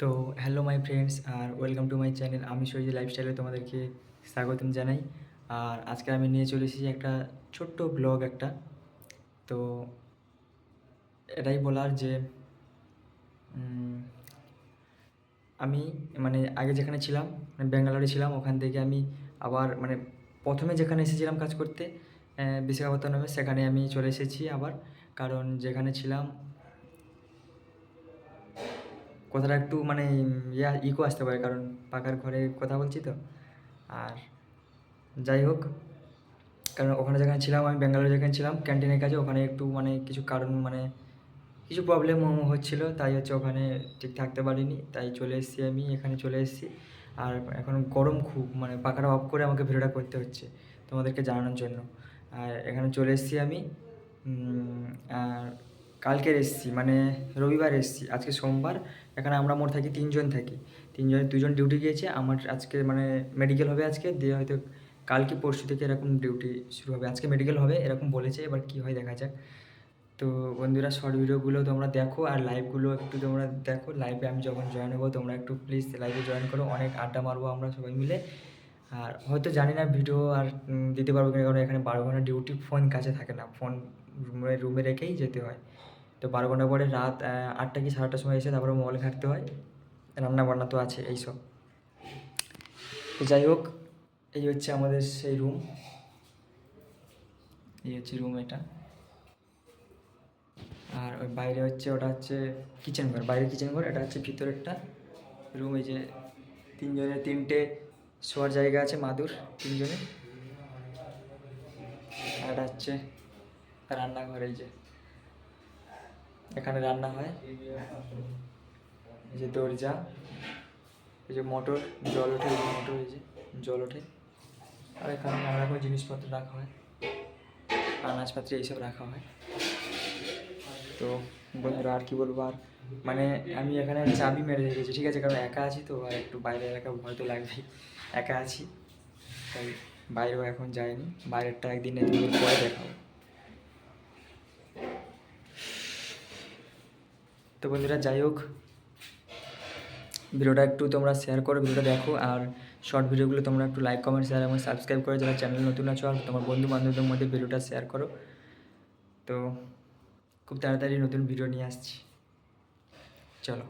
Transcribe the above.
তো hello my friends আর welcome to my channel. আমি সৈজি লাইফস্টাইলে তোমাদেরকে স্বাগতম জানাই। আর আজকে আমি নিয়ে চলে এসেছি একটা ছোট্ট ব্লগ একটা। তো এটাই বলার যে আমি মানে আগে যেখানে ছিলাম মানে ব্যাঙ্গালোরে ছিলাম, ওখান থেকে আমি আবার মানে প্রথমে যেখানে এসেছিলাম কাজ করতে বিশাখাপত্তনমে, সেখানে আমি চলে এসেছি আবার। কারণ যেখানে ছিলাম কথাটা একটু মানে ইকো আসতে পারে, কারণ পাকার ঘরে কথা বলছি তো। আর যাই হোক, কারণ ওখানে যেখানে ছিলাম আমি ব্যাঙ্গালোরে যেখানে ছিলাম ক্যান্টিনের কাছে, ওখানে একটু মানে কিছু কারণ মানে কিছু প্রবলেম হচ্ছিলো, তাই হচ্ছে ওখানে ঠিক থাকতে পারিনি, তাই চলে এসেছি আমি এখানে চলে এসেছি। আর এখন গরম খুব, মানে পাখাটা অফ করে আমাকে ভিডিওটা করতে হচ্ছে তোমাদেরকে জানানোর জন্য। আর এখানে চলে এসেছি আমি আর কালকের এসেছি মানে রবিবার এসেছি, আজকে সোমবার। এখানে আমরা মোট থাকি তিনজন থাকি, তিনজনের দুজন ডিউটি গিয়েছে। আমার আজকে মানে মেডিকেল হবে আজকে, দিয়ে হয়তো কালকে পরশু থেকে এরকম ডিউটি শুরু হবে। আজকে মেডিকেল হবে এরকম বলেছে, এবার কী হয় দেখা যাক। তো বন্ধুরা, শর্ট ভিডিওগুলো তোমরা দেখো আর লাইভগুলো একটু তোমরা দেখো। লাইভে আমি যখন জয়েন হবো তোমরা একটু প্লিজ লাইভে জয়েন করো, অনেক আড্ডা মারবো আমরা সবাই মিলে। আর হয়তো জানি না ভিডিও আর দিতে পারবো কিনা, কারণ এখানে 12 ঘন্টা ডিউটি, ফোন কাছে থাকে না, ফোন রুমে রেখেই যেতে হয়। তো 12 ঘন্টা পরে রাত 8টা কি 8:30টার সময় এসে তারপরে মোবাইল ঘাঁটতে হয়, রান্না বান্না তো আছে এইসব। তো যাই হোক, এই হচ্ছে আমাদের সেই রুম, এই হচ্ছে রুম এটা। আর ওই বাইরে হচ্ছে ওটা হচ্ছে কিচেন ঘর, বাইরে কিচেন ঘর, এটা হচ্ছে ভিতরেরটা রুম। এই যে তিনটে শোয়ার জায়গা আছে মাদুর তিনজনের। আর এটা হচ্ছে রান্নাঘর, এই যে এখানে রান্না হয়। এই যে দরজা, এই যে মোটর, জল ওঠে, এই যে মোটর, এই যে জল ওঠে। আর এখানে নানা রকম জিনিসপত্র রাখা হয়, আনাজপাত্র এইসব রাখা হয়। তো বন্ধুরা আর কি বলবো, আর মানে আমি এখানে চাবি মেরে রেখেছি, ঠিক আছে, কারণ একা আছি তো, আর একটু বাইরে এলাকা ভয় তো লাগবেই, একা আছি তাই বাইরেও এখন যাইনি। বাইরেরটা একদিন না একদিন পরে দেখাবো। তো বন্ধুরা যাই হোক, ভিডিওটা একটু তোমরা শেয়ার করো, ভিডিওটা দেখো। আর শর্ট ভিডিওগুলো তোমরা একটু লাইক কমেন্ট শেয়ার এবং সাবস্ক্রাইব করে যারা চ্যানেল নতুন আছো, আর তোমার বন্ধু বান্ধবদের মধ্যে ভিডিওটা শেয়ার করো। তো খুব তাড়াতাড়ি নতুন ভিডিও নিয়ে আসছি, চলো।